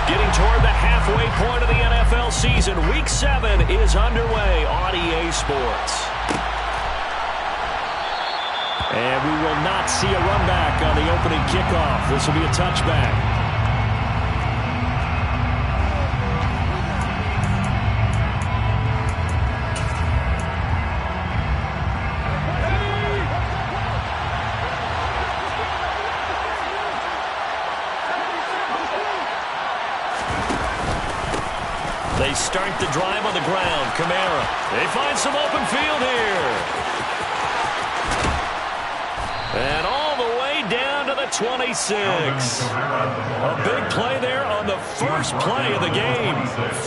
Getting toward the halfway point of the NFL season, Week 7 is underway on EA Sports. And we will not see a run back on the opening kickoff. This will be a touchback. They start the drive on the ground. Kamara. They find some open field here. And all the way down to the 26. A big play there on the first play of the game.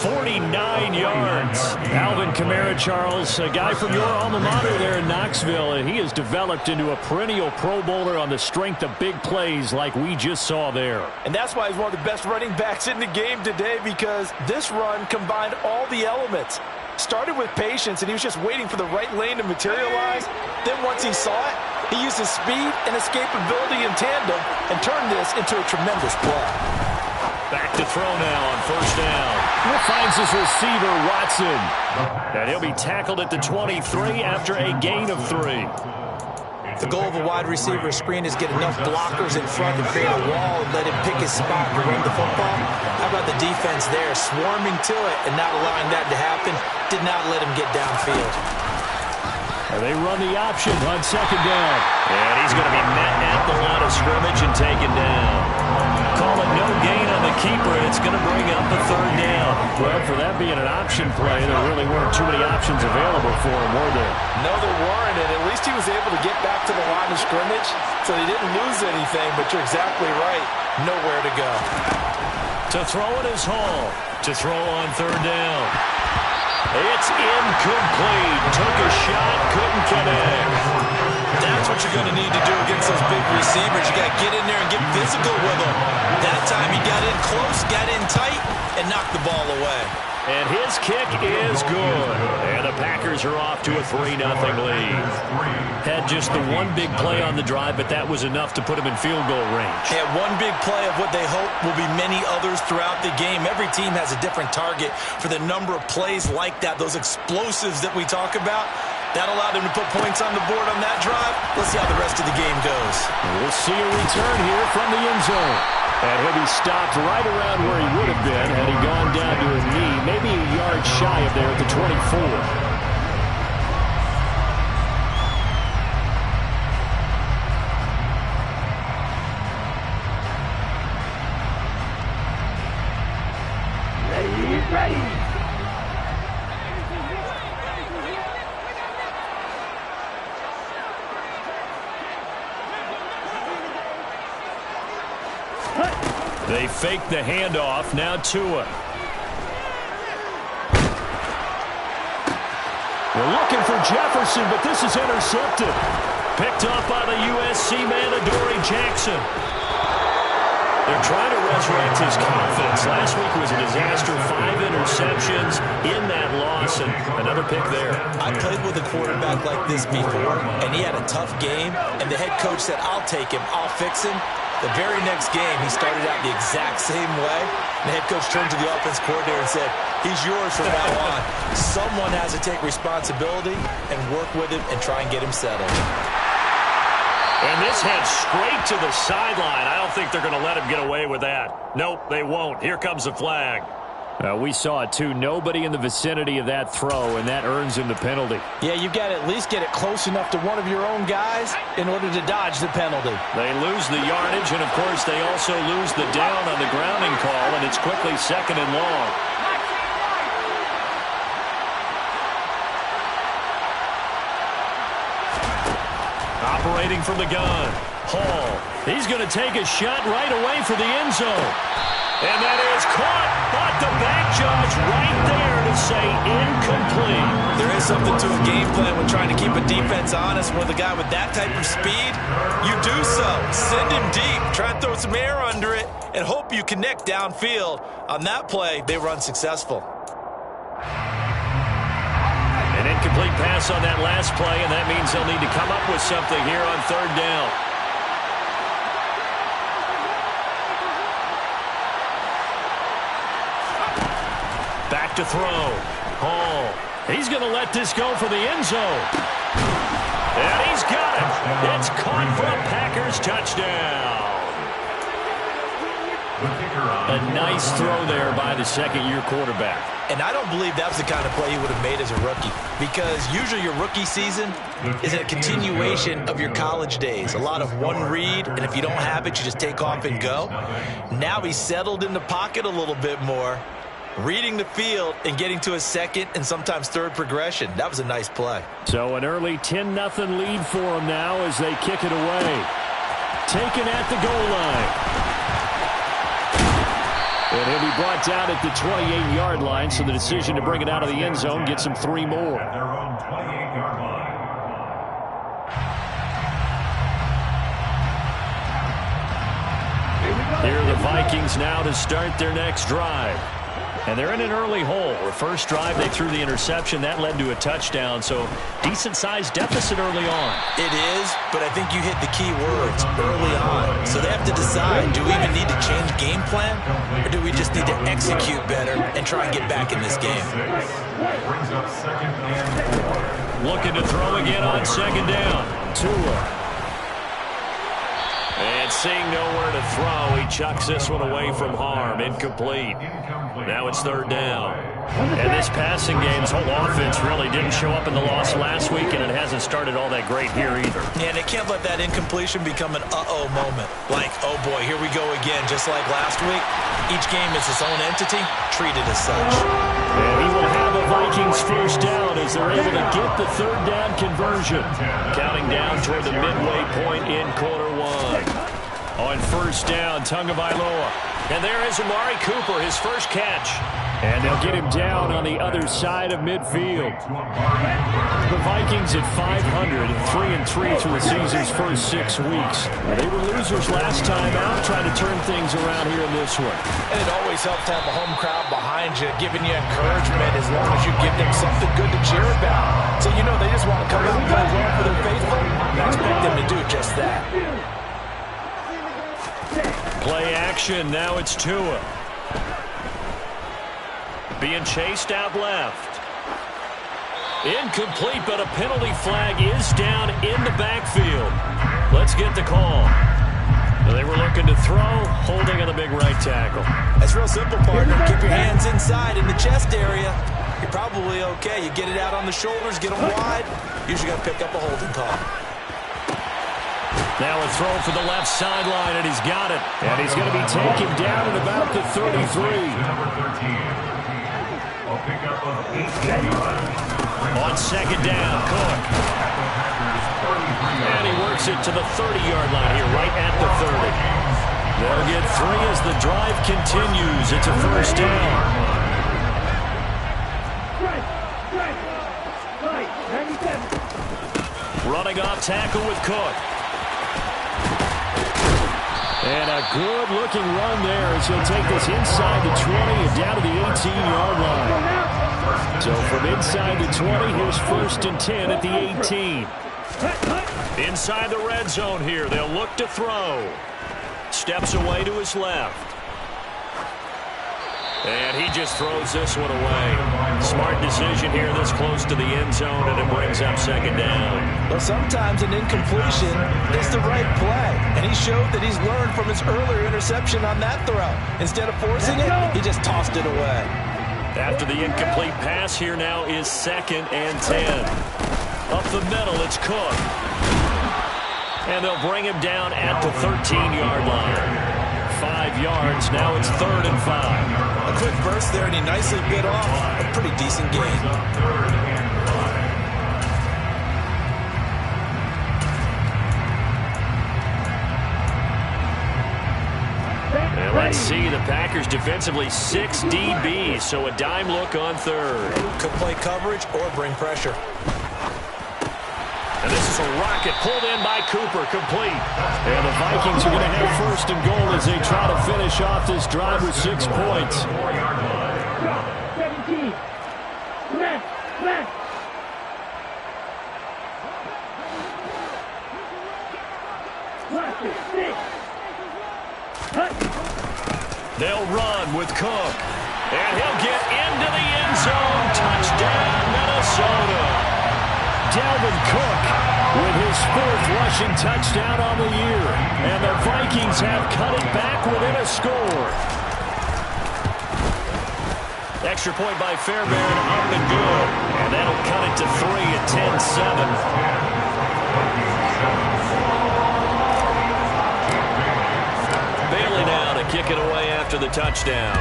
49 yards. Alvin Kamara, Charles, a guy from your alma mater there in Knoxville. And he has developed into a perennial Pro Bowler on the strength of big plays like we just saw there. And that's why he's one of the best running backs in the game today, because this run combined all the elements. Started with patience, and he was just waiting for the right lane to materialize. Then once he saw it, he used his speed and escapability in tandem and turned this into a tremendous play. Back to throw now on first down. Finds his receiver, Watson. And he'll be tackled at the 23 after a gain of 3. The goal of a wide receiver screen is get enough blockers in front to create a wall and let him pick his spot to run the football. How about the defense there, swarming to it and not allowing that to happen? Did not let him get downfield. And they run the option on second down. And he's going to be met at the line of scrimmage and taken down. Call it no gain on the keeper. It's going to bring up the third down. Well, for that being an option play, there really weren't too many options available for him, were there? No, there weren't, and at least he was able to get back to the line of scrimmage, so he didn't lose anything, but you're exactly right. Nowhere to go. To throw it is Hall. To throw on third down. It's incomplete. Took a shot, couldn't connect. That's what you're going to need to do against those big receivers. You got to get in there and get physical with them. That time he got in close, got in tight, and knocked the ball away. And his kick is good. And the Packers are off to a 3-0 lead. Had just the one big play on the drive, but that was enough to put him in field goal range. Yeah, one big play of what they hope will be many others throughout the game. Every team has a different target for the number of plays like that, those explosives that we talk about. That allowed him to put points on the board on that drive. Let's see how the rest of the game goes. We'll see a return here from the end zone. And he'll be stopped right around where he would have been had he gone down to his knee, maybe a yard shy of there at the 24. They fake the handoff. Now Tua. We're looking for Jefferson, but this is intercepted. Picked up by the USC man, Adoree Jackson. They're trying to resurrect his confidence. Last week was a disaster. 5 interceptions in that loss, and another pick there. I played with a quarterback like this before, and he had a tough game, and the head coach said, I'll take him, I'll fix him. The very next game, he started out the exact same way. The head coach turned to the offense coordinator and said, he's yours from now on. Someone has to take responsibility and work with him and try and get him settled. And this head straight to the sideline. I don't think they're going to let him get away with that. Nope, they won't. Here comes the flag. We saw it, too. Nobody in the vicinity of that throw, and that earns him the penalty. Yeah, you've got to at least get it close enough to one of your own guys in order to dodge the penalty. They lose the yardage, and, of course, they also lose the down on the grounding call, and it's quickly 2nd and long. Operating from the gun, Hall. He's going to take a shot right away for the end zone. And that is caught, but the back judge right there to say incomplete. There is something to a game plan when trying to keep a defense honest. With a guy with that type of speed, you do so. Send him deep, try and throw some air under it, and hope you connect downfield. On that play, they were unsuccessful. An incomplete Incomplete pass on that last play, and that means they'll need to come up with something here on third down. Back to throw. Hall. He's going to let this go for the end zone. And he's got it. It's caught for a Packers touchdown. A nice throw there by the second-year quarterback. And I don't believe that was the kind of play he would have made as a rookie, because usually your rookie season is a continuation of your college days. A lot of one read, and if you don't have it, you just take off and go. Now he's settled in the pocket a little bit more, reading the field and getting to a second and sometimes third progression. That was a nice play. So an early 10-0 lead for them now as they kick it away. Taken at the goal line. And he'll be brought down at the 28-yard line, so the decision to bring it out of the end zone gets him 3 more. At their own 28-yard line. Here are the Vikings now to start their next drive. And they're in an early hole. The first drive, they threw the interception. That led to a touchdown, so decent-sized deficit early on. It is, but I think you hit the key words early on. So they have to decide, do we even need to change game plan, or do we just need to execute better and try and get back in this game? Brings up 2nd and 4. Looking to throw again on 2nd down. Tua. And seeing nowhere to throw, he chucks this one away from harm. Incomplete. Now it's 3rd down. And this passing game's whole offense really didn't show up in the loss last week, and it hasn't started all that great here either. Yeah, and they can't let that incompletion become an uh-oh moment. Like, oh boy, here we go again, just like last week. Each game is its own entity, treated as such. And he will have a Vikings first down as they're able to get the 3rd down conversion. Counting down toward the midway point in quarter 1. On 1st down, Tagovailoa. And there is Amari Cooper, his first catch. And they'll get him down on the other side of midfield. The Vikings at 500, 3-3 through the season's first 6 weeks. They were losers last time out, trying to turn things around here in this one. And it always helps to have a home crowd behind you, giving you encouragement as long as you give them something good to cheer about. So, you know, they just want to come out and play well for their faithful. I expect them to do just that. Play action, now it's Tua. Being chased out left. Incomplete, but a penalty flag is down in the backfield. Let's get the call. They were looking to throw, holding on the big right tackle. That's real simple, partner. Keep your hands inside in the chest area. You're probably okay. You get it out on the shoulders, get them wide. Usually got to pick up a holding call. Now a throw for the left sideline, and he's got it. And he's going to be taken down at about the 33. Number 13. A pickup of 18 yards. On 2nd down, Cook. And he works it to the 30-yard line here, right at the 30. They'll get 3 as the drive continues. It's a 1st down. Running off tackle with Cook. And a good-looking run there as he'll take this inside the 20 and down to the 18-yard line. So from inside the 20, here's 1st and 10 at the 18. Inside the red zone here, they'll look to throw. Steps away to his left. And he just throws this one away. Smart decision here this close to the end zone, and it brings up 2nd down. Well, sometimes an incompletion is the right play. And he showed that he's learned from his earlier interception on that throw. Instead of forcing it, he just tossed it away. After the incomplete pass, here now is 2nd and 10. Up the middle, it's Cook. And they'll bring him down at the 13-yard line. 5 yards, now it's 3rd and 5. A quick burst there, and he nicely bit off a pretty decent gain. And let's see, the Packers defensively 6 DBs, so a dime look on 3rd. Could play coverage or bring pressure. And this is a rocket pulled in by Cooper, complete. And the Vikings are going to have 1st and goal as they try to finish off this drive with 6 points. They'll run with Cook. And he'll get into the end zone. Touchdown, Minnesota. Dalvin Cook with his 4th rushing touchdown on the year. And the Vikings have cut it back within a score. Extra point by Fairbairn, up and good. And that'll cut it to 3 at 10-7. Bailey now to kick it away after the touchdown.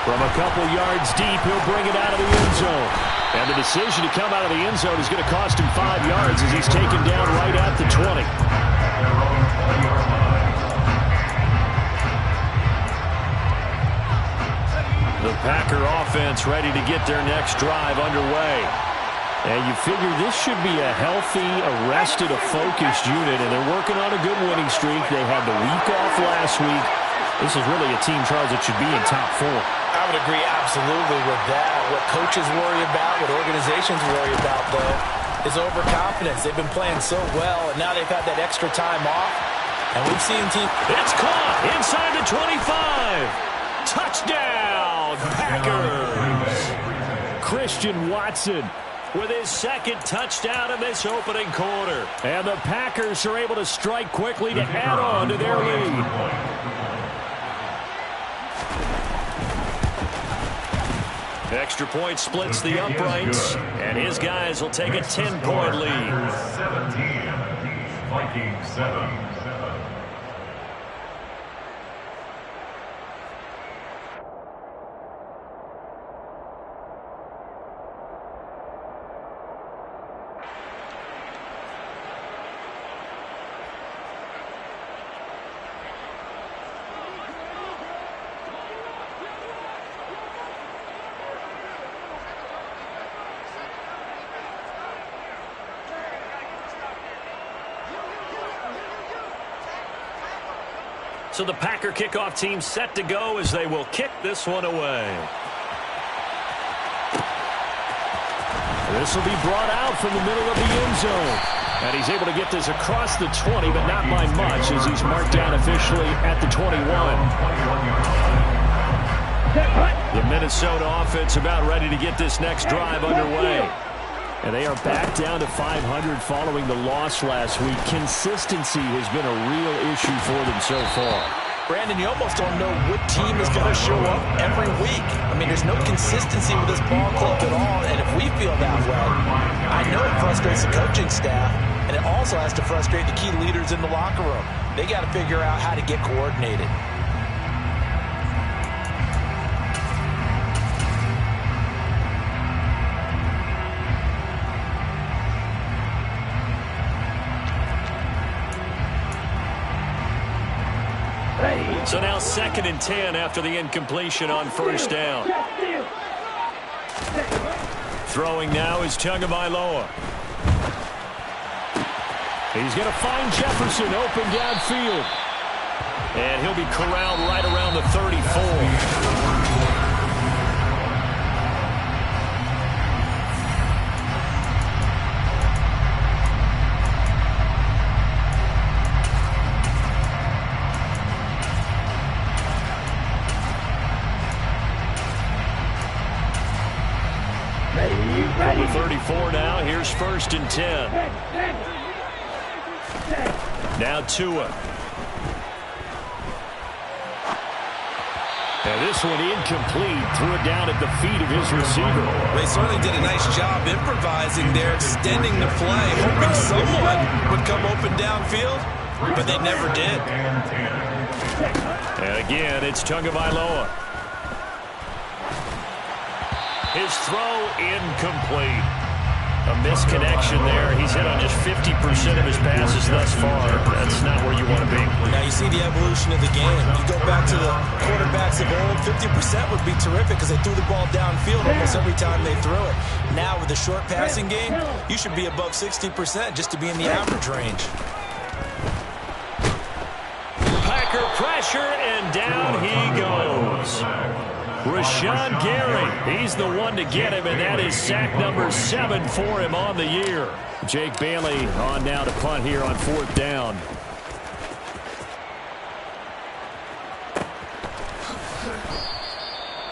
From a couple yards deep, he'll bring it out of the end zone. And the decision to come out of the end zone is going to cost him 5 yards as he's taken down right at the 20. The Packer offense ready to get their next drive underway. And you figure this should be a healthy, arrested, a focused unit, and they're working on a good winning streak. They had the week off last week. This is really a team, Charles, that should be in top 4. I would agree absolutely with that. What coaches worry about, what organizations worry about, though, is overconfidence. They've been playing so well, and now they've had that extra time off. And we've seen teams... It's caught inside the 25. Touchdown, Packers. Christian Watson with his 2nd touchdown in this opening quarter. And the Packers are able to strike quickly to add on to their lead. Extra point splits the uprights, and his guys will take a 10-point lead. 17, Vikings 7. So the Packer kickoff team set to go as they will kick this one away. This will be brought out from the middle of the end zone. And he's able to get this across the 20, but not by much as he's marked down officially at the 21. The Minnesota offense about ready to get this next drive underway. And they are back down to 500 following the loss last week. Consistency has been a real issue for them so far. Brandon, you almost don't know what team is going to show up every week. I mean, there's no consistency with this ball club at all, and if we feel that way, I know it frustrates the coaching staff, and it also has to frustrate the key leaders in the locker room. They got to figure out how to get coordinated. So now 2nd and 10 after the incompletion on 1st down. Throwing now is Tagovailoa. He's going to find Jefferson open downfield. And he'll be corralled right around the 34. From the 34 now, here's 1st and 10. Now Tua. And this one incomplete. Threw it down at the feet of his receiver. They certainly did a nice job improvising there, extending the play, hoping someone would come open downfield, but they never did. And again, it's Tagovailoa. His throw incomplete. A misconnection there. He's hit on just 50% of his passes thus far. That's not where you want to be. Now you see the evolution of the game. You go back to the quarterbacks of old, 50% would be terrific because they threw the ball downfield almost every time they threw it. Now with the short passing game, you should be above 60% just to be in the average range. Packer pressure, and down he goes. Rashawn Gary, he's the one to get him, and that is sack number 7 for him on the year. Jake Bailey on now to punt here on 4th down.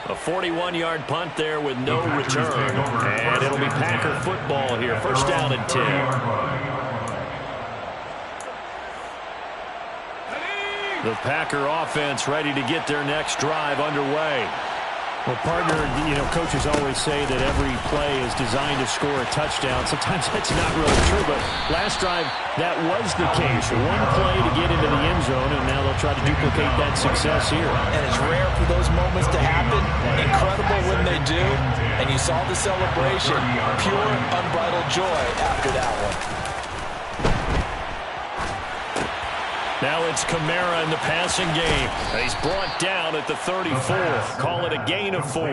A 41-yard punt there with no return. And it'll be Packer football here. 1st down and 10. The Packer offense ready to get their next drive underway. Well, partner, coaches always say that every play is designed to score a touchdown. Sometimes that's not really true, but last drive, that was the case. One play to get into the end zone, and now they'll try to duplicate that success here. And it's rare for those moments to happen. Incredible when they do. And you saw the celebration. Pure, unbridled joy after that one. Now it's Kamara in the passing game. He's brought down at the 34. Call it a gain of 4.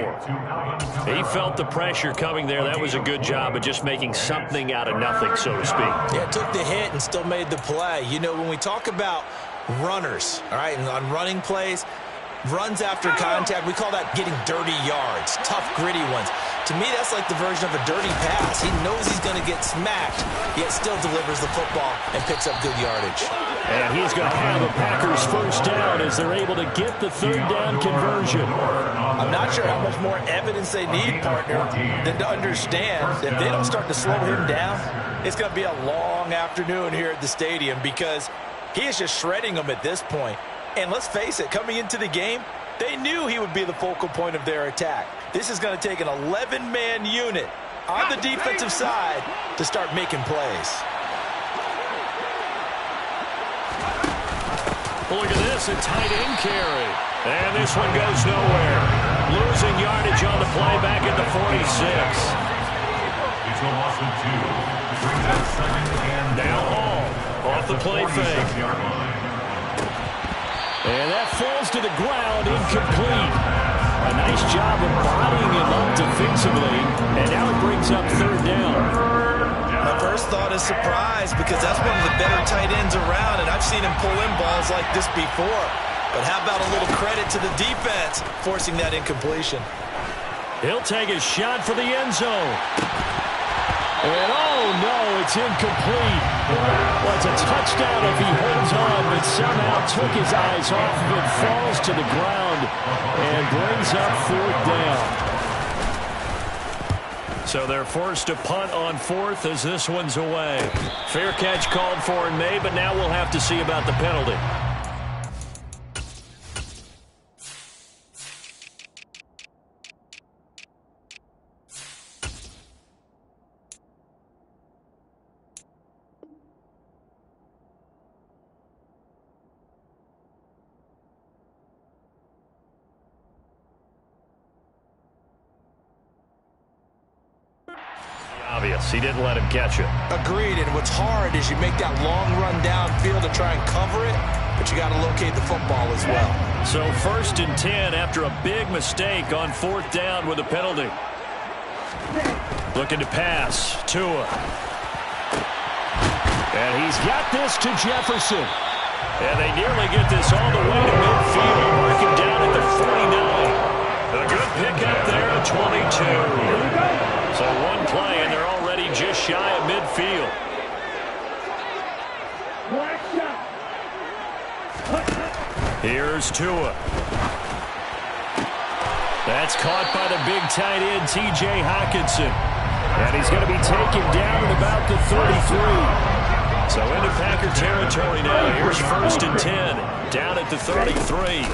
He felt the pressure coming there. That was a good job of just making something out of nothing, so to speak. Yeah, took the hit and still made the play. When we talk about runners, all right, and on running plays, runs after contact, we call that getting dirty yards, tough, gritty ones. To me, that's like the version of a dirty pass. He knows he's going to get smacked, yet still delivers the football and picks up good yardage. And he's going to have a Packers 1st down as they're able to get the 3rd down conversion. I'm not sure how much more evidence they need, partner, than to understand if they don't start to slow him down, it's going to be a long afternoon here at the stadium because he is just shredding them at this point. And let's face it, coming into the game, they knew he would be the focal point of their attack. This is going to take an 11-man unit on the defensive side to start making plays. Look at this, a tight end carry. And this one goes nowhere. Losing yardage on the play back at the 46. It's a loss of 2. Brings up 2nd and Now Hall off the play fake. And that falls to the ground, incomplete. A nice job of bodying him up defensively. And now it brings up 3rd down. My first thought is surprise because that's one of the better tight ends around, and I've seen him pull in balls like this before. But how about a little credit to the defense forcing that incompletion? He'll take a shot for the end zone. And oh no, it's incomplete. Well, it's a touchdown if he holds on, but somehow took his eyes off of it, falls to the ground, and brings up 4th down. So they're forced to punt on 4th as this one's away. Fair catch called for and made, but now we'll have to see about the penalty. Obvious. He didn't let him catch it. Agreed, and what's hard is you make that long run downfield to try and cover it, but you got to locate the football as well. So 1st and 10 after a big mistake on 4th down with a penalty. Looking to pass. Tua. And he's got this to Jefferson. And they nearly get this all the way to midfield. Marking down at the 49. A good pickup there at 22. So one play, and they're already just shy of midfield. Here's Tua. That's caught by the big tight end, T.J. Hockenson. And he's going to be taken down at about the 33. So into Packer territory now. Here's 1st and 10. Down at the 33.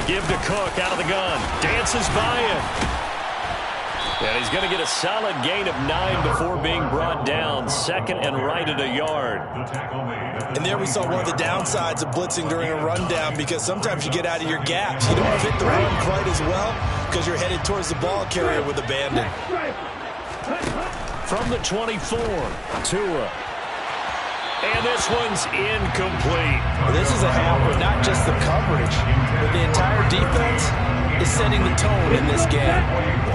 Give to Cook out of the gun. Dances by him. And he's going to get a solid gain of 9 before being brought down. 2nd and right at a yard. And there we saw one of the downsides of blitzing during a rundown because sometimes you get out of your gaps. You don't fit the run quite as well because you're headed towards the ball carrier with abandon. From the 24, Tua. And this one's incomplete. This is a half where not just the coverage, but the entire defense is setting the tone in this game.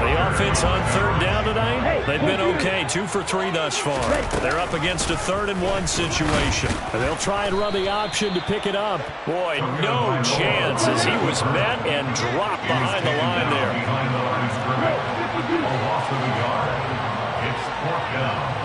The offense on third down tonight, they've been okay, 2 for 3 thus far. They're up against a 3rd-and-1 situation. And they'll try and run the option to pick it up. Boy, no chance as he was met and dropped behind the line there. Behind the line of scrimmage. A loss of a yard. It's 4th down.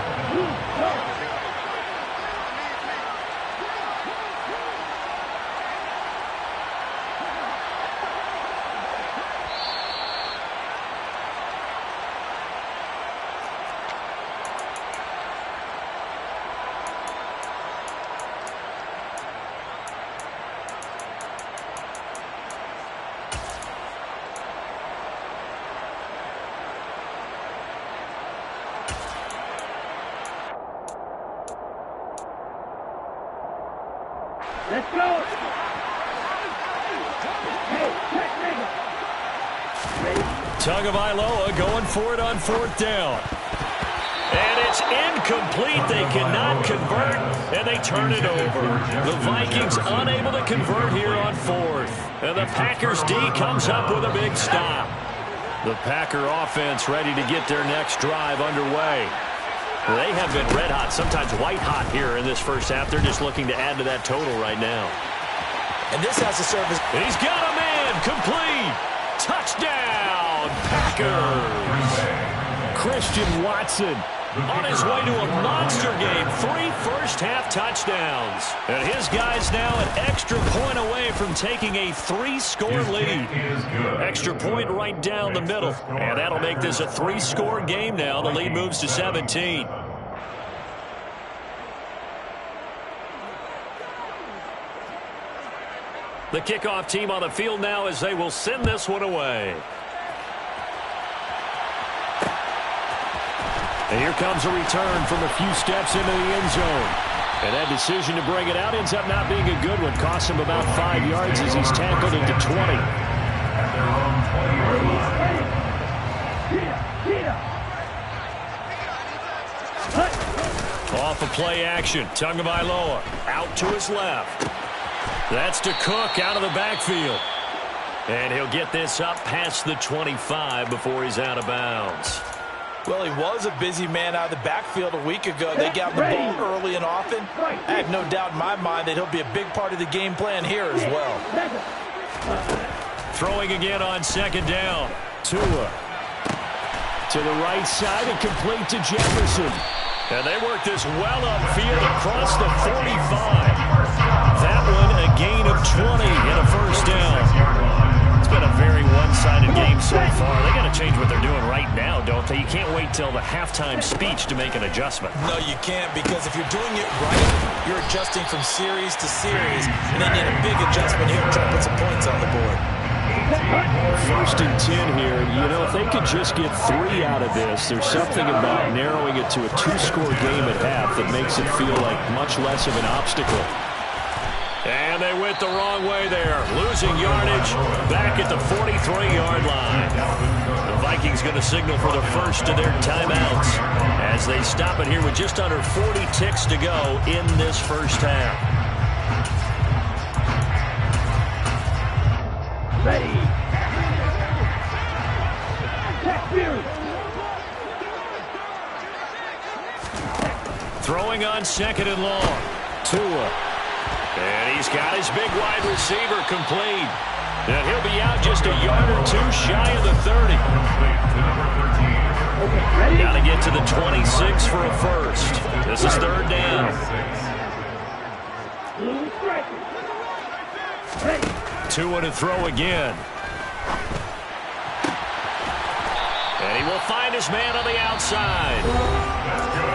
Let's go! Tagovailoa going for it on 4th down. And it's incomplete. They cannot convert, and they turn it over. The Vikings unable to convert here on 4th. And the Packers D comes up with a big stop. The Packer offense ready to get their next drive underway. They have been red hot, sometimes white hot here in this first half. They're just looking to add to that total right now. And this has to serve as... He's got a man, complete. Touchdown, Packers. Christian Watson on his way to a monster game. 3 first-half touchdowns. And his guy's now an extra point away from taking a 3-score lead. Extra point right down the middle. And that'll make this a 3-score game now. The lead moves to 17. The kickoff team on the field now as they will send this one away. And here comes a return from a few steps into the end zone. And that decision to bring it out ends up not being a good one. Costs him about 5 yards as he's tackled into 20. At their own 20-yard line. Off of play action. Tagovailoa out to his left. That's to Cook out of the backfield. And he'll get this up past the 25 before he's out of bounds. Well, he was a busy man out of the backfield a week ago. They got the ball early and often. I have no doubt in my mind that he'll be a big part of the game plan here as well. Throwing again on 2nd down. Tua to the right side and complete to Jefferson. And they work this well upfield across the 45. That one a gain of 20 and a first down. It's been a very one-sided game so far. They got to change what they're doing right now, don't they? You can't wait till the halftime speech to make an adjustment. No, you can't, because if you're doing it right, you're adjusting from series to series, and then you need a big adjustment here to try to put some points on the board. 1st and 10 here. You know, if they could just get 3 out of this, there's something about narrowing it to a 2-score game at half that makes it feel like much less of an obstacle. And they went the wrong way there. Losing yardage back at the 43-yard line. The Vikings going to signal for the first of their timeouts as they stop it here with just under 40 ticks to go in this first half. Ready. Throwing on 2nd and long. Tua. And he's got his big wide receiver complete. And he'll be out just a yard or 2 shy of the 30. Got to get to the 26 for a first. This is 3rd down. Tua to throw again. And he will find his man on the outside.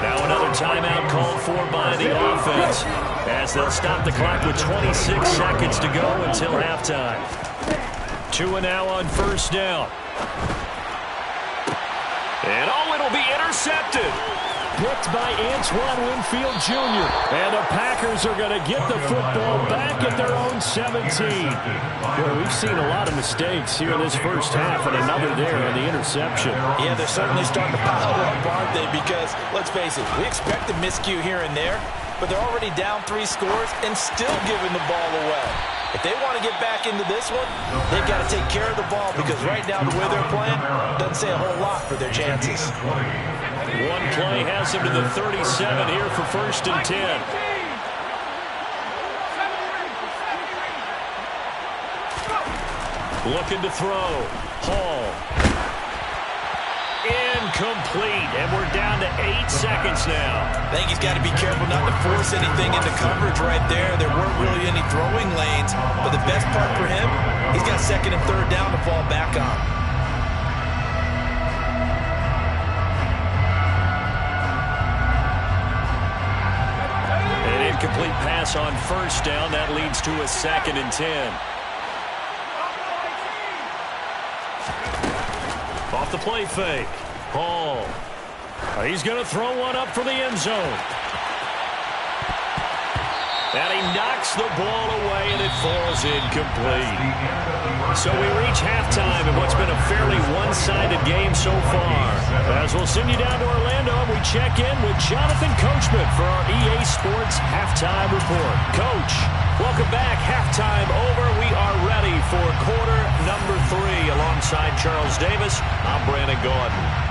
Now another timeout called for by the offense as they'll stop the clock with 26 seconds to go until halftime. Tua now on 1st down. And it'll be intercepted. Picked by Antoine Winfield Jr. And the Packers are going to get the football back at their own 17. Well, we've seen a lot of mistakes here in this first half, and another there on the interception. Yeah, they're certainly starting to pile up, aren't they? Because, let's face it, we expect a miscue here and there, but they're already down 3 scores and still giving the ball away. If they want to get back into this one, they've got to take care of the ball because right now the way they're playing doesn't say a whole lot for their chances. One play has them to the 37 here for 1st and 10. Looking to throw. Hall. Incomplete, and we're down to 8 seconds now. I think he's got to be careful not to force anything into coverage right there. There weren't really any throwing lanes, but the best part for him, he's got 2nd and 3rd down to fall back on. An incomplete pass on 1st down. That leads to a 2nd and 10. Off the play fake. Hall. He's going to throw one up from the end zone. And he knocks the ball away, and it falls incomplete. So we reach halftime in what's been a fairly one-sided game so far. As we'll send you down to Orlando, and we check in with Jonathan Coachman for our EA Sports Halftime Report. Coach, welcome back. Halftime over. We are ready for quarter number 3. Alongside Charles Davis, I'm Brandon Gaudin.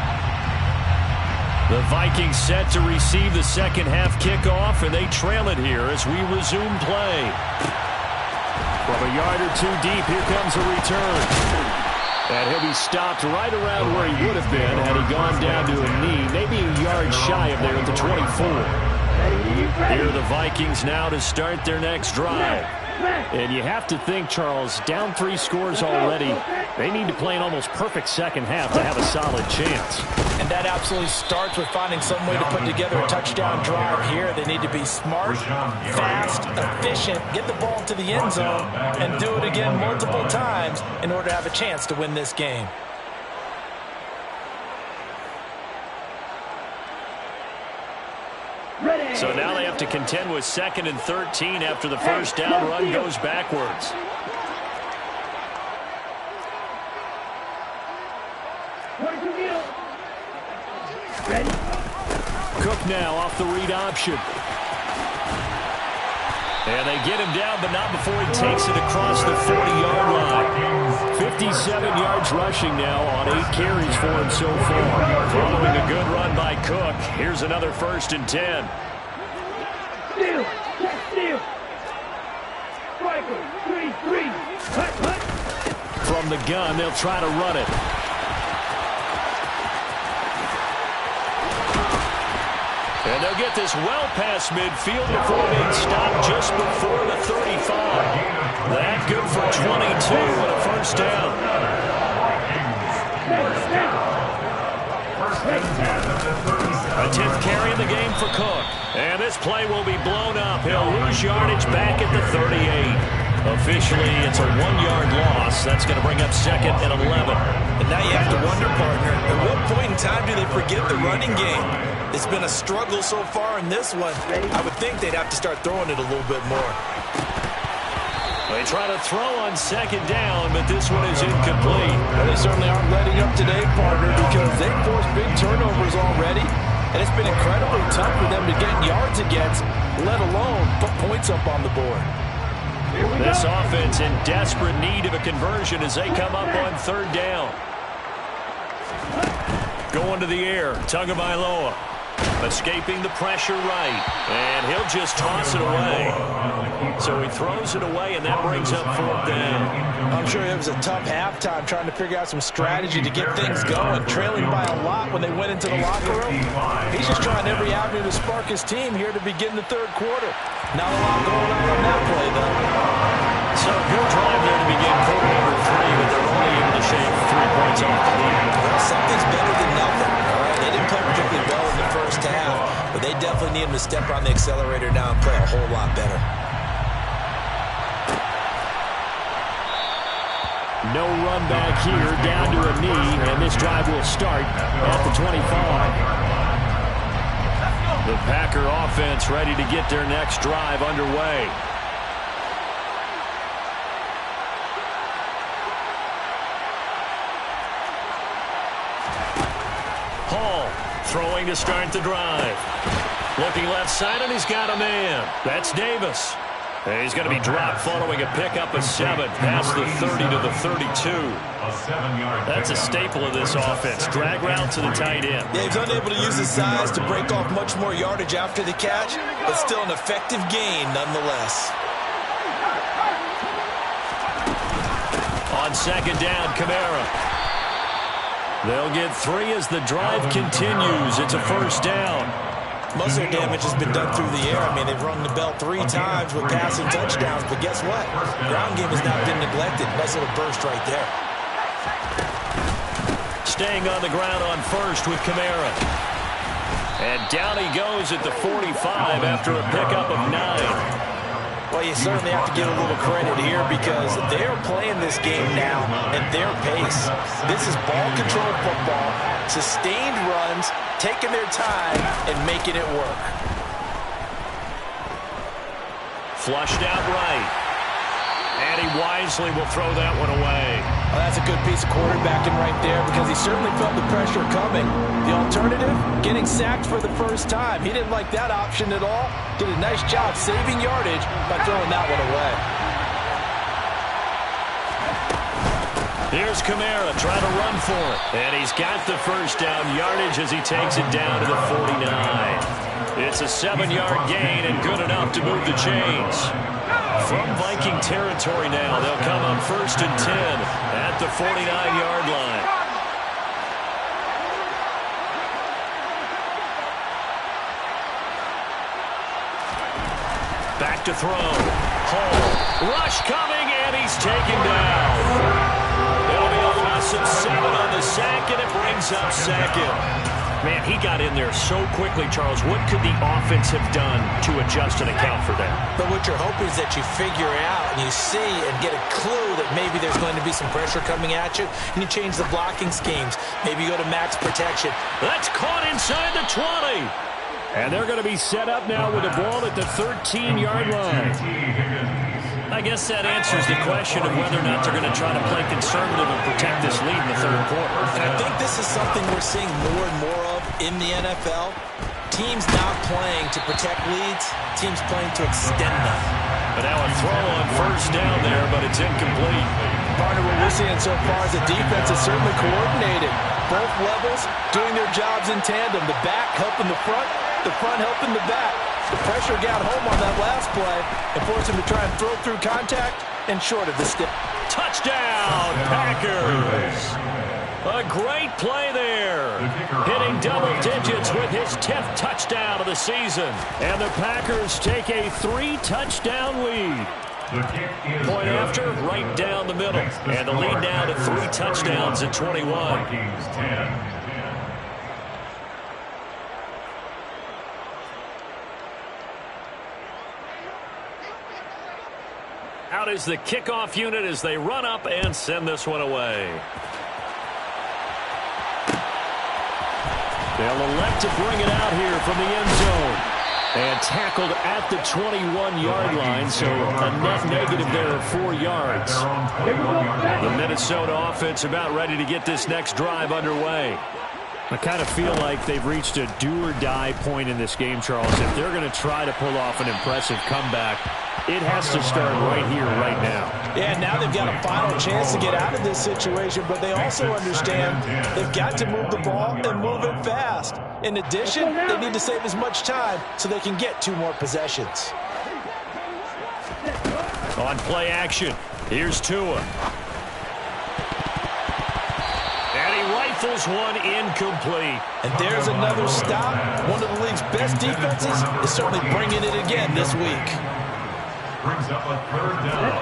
The Vikings set to receive the second half kickoff, and they trail it here as we resume play. From a yard or 2 deep, here comes a return. And he'll be stopped right around where he would have been had he gone down to a knee, maybe a yard shy of there at the 24. Here are the Vikings now to start their next drive. And you have to think, Charles, down 3 scores already. They need to play an almost perfect second half to have a solid chance. And that absolutely starts with finding some way to put together a touchdown drive here. They need to be smart, fast, efficient, get the ball to the end zone, and do it again multiple times in order to have a chance to win this game. So now they have to contend with 2nd and 13 after the first down run goes backwards. Cook now off the read option. And they get him down, but not before he takes it across the 40-yard line. 57 yards rushing now on 8 carries for him so far. Following a good run by Cook, here's another 1st and 10. Steal! Steal! Striker! 3-3! Hut! From the gun, they'll try to run it. And they'll get this well past midfield before being stopped just before the 35. That good for 22 and a 1st down. A 10th carry in the game for Cook. And this play will be blown up. He'll lose yardage back at the 38. Officially, it's a 1-yard loss. That's going to bring up 2nd and 11. And now you have to wonder, partner, at what point in time do they forget the running game? It's been a struggle so far in this one. I would think they'd have to start throwing it a little bit more. They try to throw on 2nd down, but this one is incomplete. Well, they certainly aren't letting up today, partner, because they've forced big turnovers already. And it's been incredibly tough for them to get yards against, let alone put points up on the board. This offense in desperate need of a conversion as they come up on 3rd down. Going to the air, Tagovailoa. Escaping the pressure right. And he'll just toss it away. So he throws it away, and that brings up 4th down. I'm sure it was a tough halftime trying to figure out some strategy to get things going, trailing by a lot when they went into the locker room. He's just trying every avenue to spark his team here to begin the 3rd quarter. Not a lot going on that play, though. So good drive there to begin quarter number 3, but they're only able to shave 3 points off the lead. Well, something's better than nothing. All right, they didn't play particularly well in the first half, but they definitely need him to step on the accelerator now and play a whole lot better. No run back here, down to a knee, and this drive will start at the 25. The Packer offense ready to get their next drive underway. Hall throwing to start the drive. Looking left side, and he's got a man. That's Davis. And he's going to be dropped following a pickup of 7 past the 30 to the 32. That's a staple of this offense. Drag route to the tight end. Yeah, he's unable to use his size to break off much more yardage after the catch, but still an effective gain nonetheless. On second down, Kamara. They'll get 3 as the drive continues. It's a first down. Most of their damage has been done through the air. I mean, they've rung the bell 3 times with passing touchdowns, but guess what? Ground game has not been neglected. Nice little burst right there. Staying on the ground on first with Kamara. And down he goes at the 45 after a pickup of 9. Well, you certainly have to give a little credit here because they're playing this game now at their pace. This is ball control football, sustained runs, taking their time and making it work. Flushed out right. And he wisely will throw that one away. Well, that's a good piece of quarterbacking right there because he certainly felt the pressure coming. The alternative, getting sacked for the first time. He didn't like that option at all. Did a nice job saving yardage by throwing that one away. Here's Kamara trying to run for it. And he's got the first down yardage as he takes it down to the 49. It's a 7-yard gain and good enough to move the chains. From Viking territory now, they'll come up 1st and 10 at the 49-yard line. Back to throw. Hall. Rush coming, and he's taken down. It'll be a loss of 7 on the sack, and it brings up 2nd. Man, he got in there so quickly, Charles. What could the offense have done to adjust and account for that? But what you're hoping is that you figure out and you see and get a clue that maybe there's going to be some pressure coming at you, and you change the blocking schemes. Maybe you go to max protection. That's caught inside the 20. And they're going to be set up now with the ball at the 13-yard line. I guess that answers the question of whether or not they're going to try to play conservative and protect this lead in the 3rd quarter. And I think this is something we're seeing more and more of in the NFL. Teams not playing to protect leads, teams playing to extend them. But now a throw on first down there, but it's incomplete. Partner, what we're seeing so far is the defense is certainly coordinated. Both levels doing their jobs in tandem. The back helping the front helping the back. The pressure got home on that last play and forced him to try and throw through contact and short of the stick. Touchdown, Packers! A great play there. Hitting double digits with his 10th touchdown of the season. And the Packers take a 3-touchdown lead. Point after, right down the middle. And the lead now to 3 touchdowns at 21. Out is the kickoff unit as they run up and send this one away. They'll elect to bring it out here from the end zone. And tackled at the 21-yard line, so a net negative there of 4 yards. The Minnesota offense about ready to get this next drive underway. I kind of feel like they've reached a do-or-die point in this game, Charles. If they're going to try to pull off an impressive comeback, it has to start right here, right now. Yeah, now they've got a final chance to get out of this situation, but they also understand they've got to move the ball and move it fast. In addition, they need to save as much time so they can get 2 more possessions. On play action, here's Tua. And he rifles one incomplete. And there's another stop. One of the league's best defenses is certainly bringing it again this week.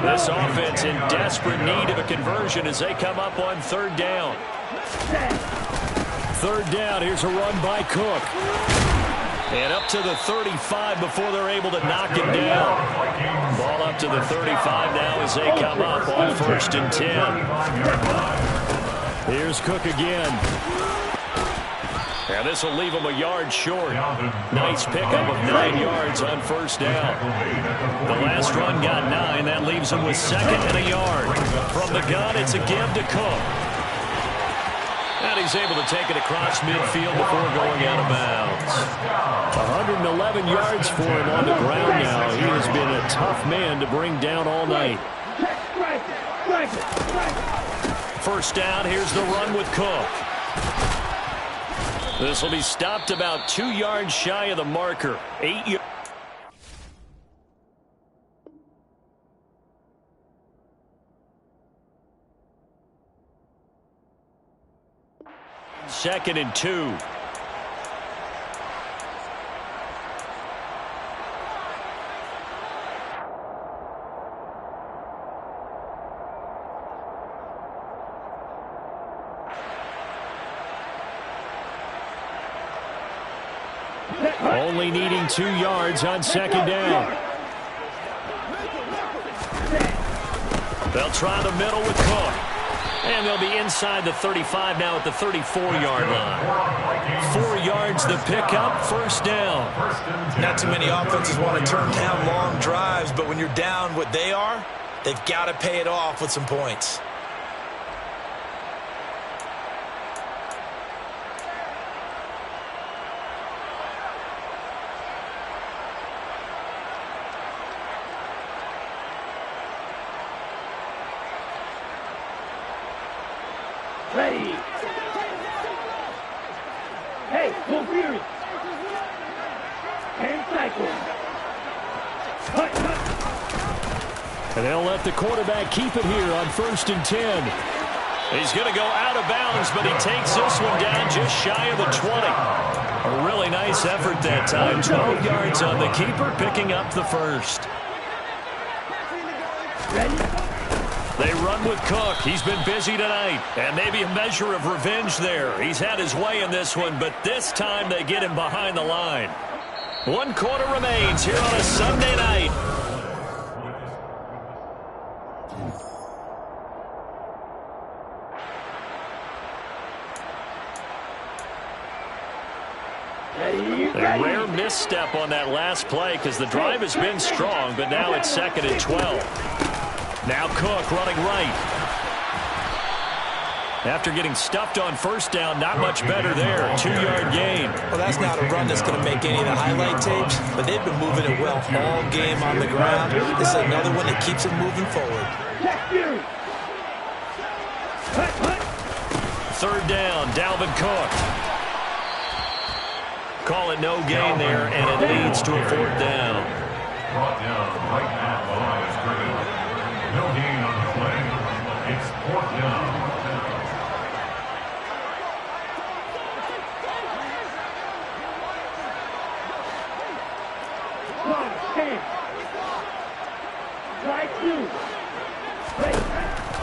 This offense in desperate need of a conversion as they come up on 3rd down. 3rd down, here's a run by Cook. And up to the 35 before they're able to knock it down. Ball up to the 35 now as they come up on 1st and 10. Here's Cook again. And this will leave him a yard short. Nice pickup of 9 yards on 1st down. The last run got 9. That leaves him with 2nd and a yard. From the gun, it's a give to Cook. And he's able to take it across midfield before going out of bounds. 111 yards for him on the ground now. He has been a tough man to bring down all night. First down, here's the run with Cook. This will be stopped about 2 yards shy of the marker. 8 yards. Second and 2. Only needing 2 yards on second down. They'll try the middle with Cook. And they'll be inside the 35 now at the 34-yard line. 4 yards the pickup, first down. Not too many offenses want to turn down long drives, but when you're down what they are, they've got to pay it off with some points. Ready. Hey, go Fury. And cycle. And they'll let the quarterback keep it here on 1st and 10. He's going to go out of bounds, but he takes this one down just shy of the 20. A really nice effort that time. 12 yards on the keeper, picking up the first. Ready. They run with Cook. He's been busy tonight. And maybe a measure of revenge there. He's had his way in this one, but this time they get him behind the line. 1 quarter remains here on a Sunday night. A rare misstep on that last play because the drive has been strong, but now it's 2nd and 12. Now Cook running right. After getting stuffed on first down, not much better there. 2-yard gain. Well, that's not a run that's going to make any of the highlight tapes, but they've been moving it well all game on the ground. This is another one that keeps them moving forward. 3rd down, Dalvin Cook. Call it no gain there, and it leads to a 4th down. Brought down right at the line of scrimmage. No gain on the play. It's 4th down.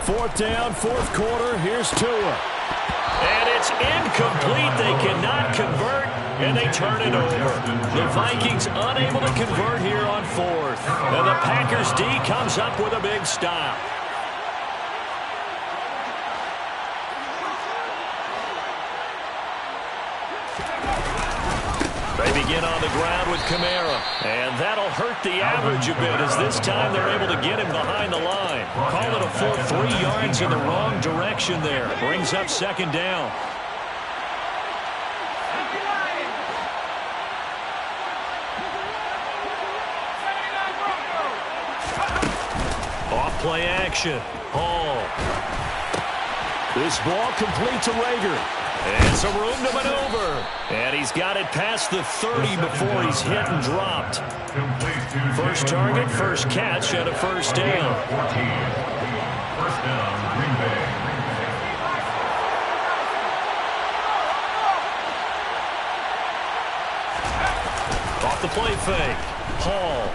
Fourth down, 4th quarter. Here's Tua. And it's incomplete. They cannot convert, and they turn it over. The Vikings unable to convert here on 4th. And the Packers D comes up with a big stop. They begin on the ground with Kamara. And that'll hurt the average a bit as this time they're able to get him behind the line. Call it a full 3 yards in the wrong direction there. Brings up 2nd down. Off play action. Hall. This ball complete to Rager. And some room to maneuver. And he's got it past the 30 before he's hit and dropped. First target, first catch, and a first down. 14. First down, Green Bay. Off the play fake. Hall.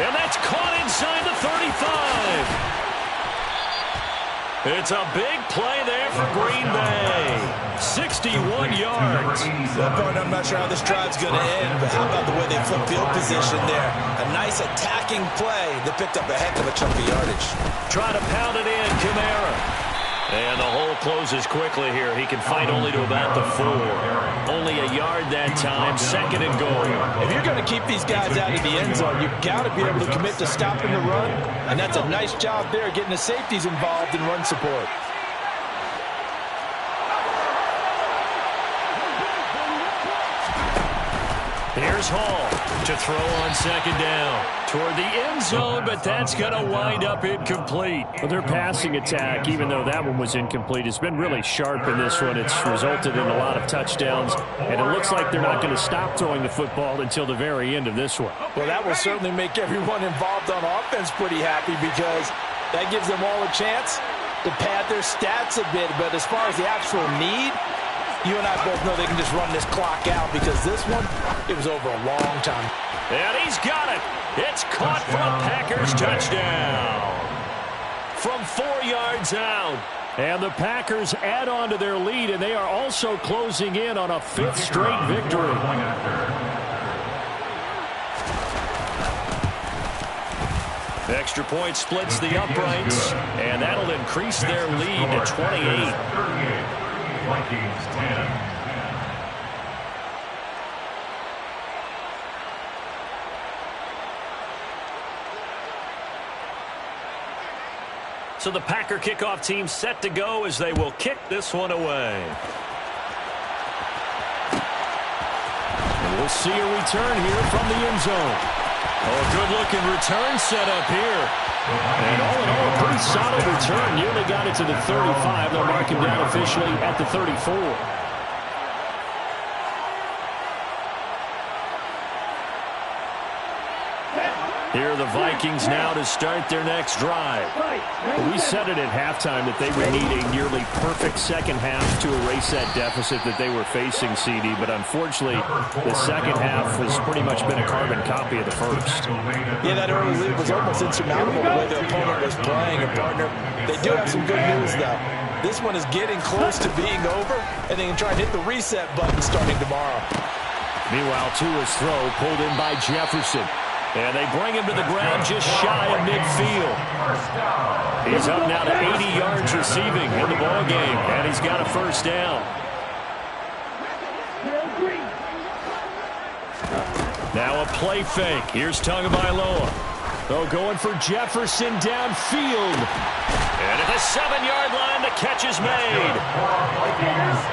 And that's caught inside the 35. It's a big play there for Green Bay. 61 yards. That part, I'm not sure how this drive's going to end, but how about the way they flip field position there? A nice attacking play that picked up a heck of a chunk of yardage. Try to pound it in, Kamara. And the hole closes quickly here. He can fight only to about the 4. Only a yard that time, 2nd and goal. If you're going to keep these guys out of the end zone, you've got to be able to commit to stopping the run. And that's a nice job there, getting the safeties involved in run support. Here's Hall to throw on second down toward the end zone, but that's going to wind up incomplete. Well, their passing attack, even though that one was incomplete, has been really sharp in this one. It's resulted in a lot of touchdowns, and it looks like they're not going to stop throwing the football until the very end of this one. Well, that will certainly make everyone involved on offense pretty happy because that gives them all a chance to pad their stats a bit. But as far as the actual need, you and I both know they can just run this clock out because this one, it was over a long time. And he's got it. It's caught for a Packers touchdown from 4 yards out. And the Packers add on to their lead, and they are also closing in on a 5th straight victory. The extra point splits the uprights, and that'll increase their lead to 28. Vikings 10. So the Packer kickoff team set to go as they will kick this one away. And we'll see a return here from the end zone. Oh, good-looking return set up here. And all in all, a pretty solid return. Nearly got it to the 35. They'll mark him down officially at the 34. Here are the Vikings now to start their next drive. We said it at halftime that they would need a nearly perfect second half to erase that deficit that they were facing, CD. But unfortunately, the second half has pretty much been a carbon copy of the first. Yeah, that early lead was almost insurmountable the way the opponent was playing. And, partner, they do have some good news, though. This one is getting close to being over, and they can try and hit the reset button starting tomorrow. Meanwhile, Tua's throw pulled in by Jefferson. And they bring him to the ground just shy of midfield. He's up now to 80 yards receiving in the ballgame, and he's got a first down. Now a play fake. Here's Tagovailoa. Oh, going for Jefferson downfield. And at the 7-yard line, the catch is made.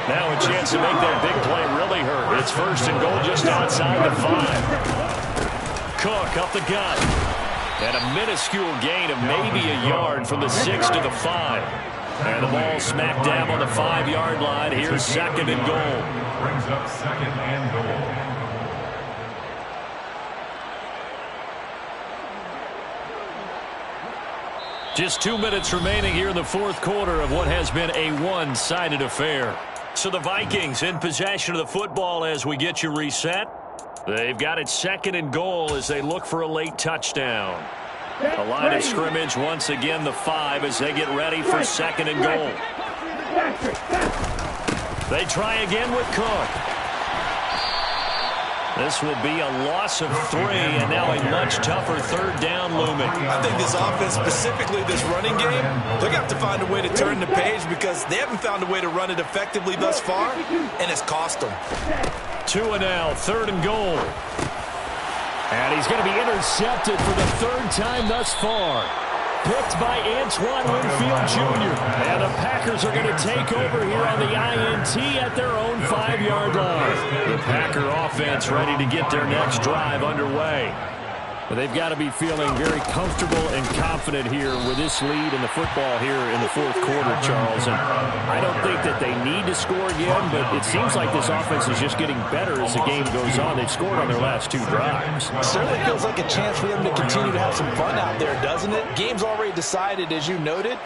Now a chance to make that big play really hurt. It's first and goal just outside the 5. Cook up the gut. And a minuscule gain of maybe a yard from the 6 to the 5. And the ball smack dab on the 5-yard line. Here's second and goal. Brings up second and goal. Just 2 minutes remaining here in the fourth quarter of what has been a one-sided affair. So the Vikings in possession of the football as we get you reset. They've got it second and goal as they look for a late touchdown. The line of scrimmage once again the 5 as they get ready for second and goal. They try again with Cook. This will be a loss of 3 and now a much tougher third down looming. I think this offense, specifically this running game, they're going to have to find a way to turn the page because they haven't found a way to run it effectively thus far, and it's cost them. Tua now, third and goal. And he's going to be intercepted for the 3rd time thus far. Picked by Antoine Winfield Jr. And the Packers are going to take over here on the INT at their own 5-yard line. The Packer offense ready to get their next drive underway. But they've got to be feeling very comfortable and confident here with this lead in the football here in the fourth quarter, Charles. And I don't think that they need to score again, but it seems like this offense is just getting better as the game goes on. They've scored on their last 2 drives. Certainly feels like a chance for them to continue to have some fun out there, doesn't it? Game's already decided, as you noted.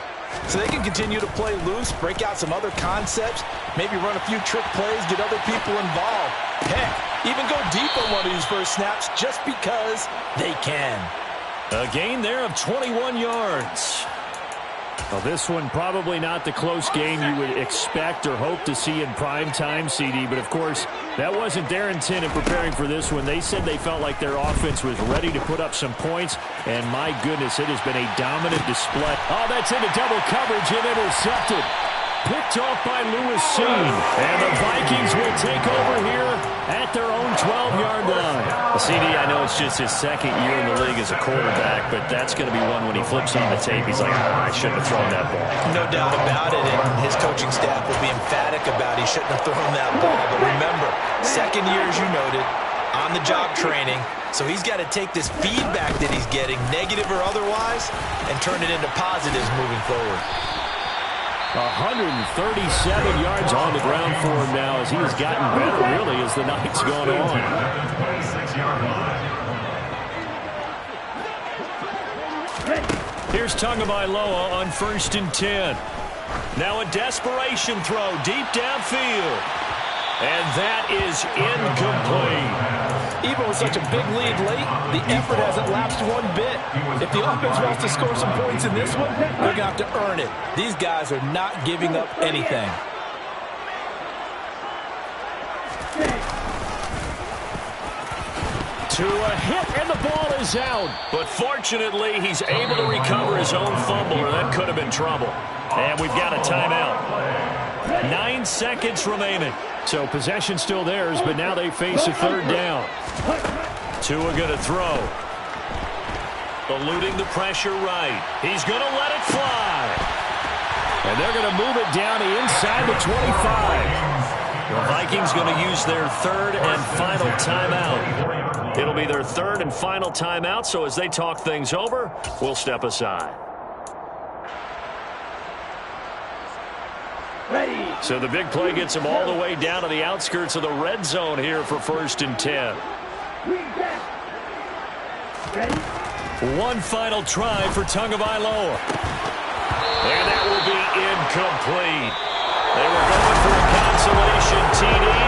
So they can continue to play loose, break out some other concepts, maybe run a few trick plays, get other people involved. Heck, even go deep on one of these first snaps just because they can. A gain there of 21 yards. Well, this one probably not the close game you would expect or hope to see in prime time, CD. But, of course, that wasn't their intent in preparing for this one. They said they felt like their offense was ready to put up some points. And, my goodness, it has been a dominant display. Oh, that's into double coverage and intercepted. Picked off by Lewis Seen. And the Vikings will take over here at their own 12-yard line. CD, I know it's just his second year in the league as a quarterback, but that's going to be one when he flips on the tape. He's like, I shouldn't have thrown that ball. No doubt about it, and his coaching staff will be emphatic about he shouldn't have thrown that ball. But remember, second year, as you noted, on-the-job training, so he's got to take this feedback that he's getting, negative or otherwise, and turn it into positives moving forward. 137 yards on the ground for him now as he has gotten better, really, as the night's gone on. Here's Tagovailoa on 1st and 10. Now a desperation throw deep downfield. And that is incomplete. Even with such a big lead late, the effort hasn't lapsed one bit. If the offense wants to score some points in this one, they're going to have to earn it. These guys are not giving up anything. To a hit, and the ball is out. But fortunately, he's able to recover his own fumble, or that could have been trouble. And we've got a timeout. 9 seconds remaining. So possession still theirs, but now they face a third down. Tua going to throw. Eluding the pressure right. He's going to let it fly. And they're going to move it down inside the 25. The Vikings going to use their third and final timeout. It'll be their third and final timeout, so as they talk things over, we'll step aside. Ready. So the big play gets him all the way down to the outskirts of the red zone here for 1st and 10. Ready. One final try for Tagovailoa. And that will be incomplete. They were going for a consolation TD.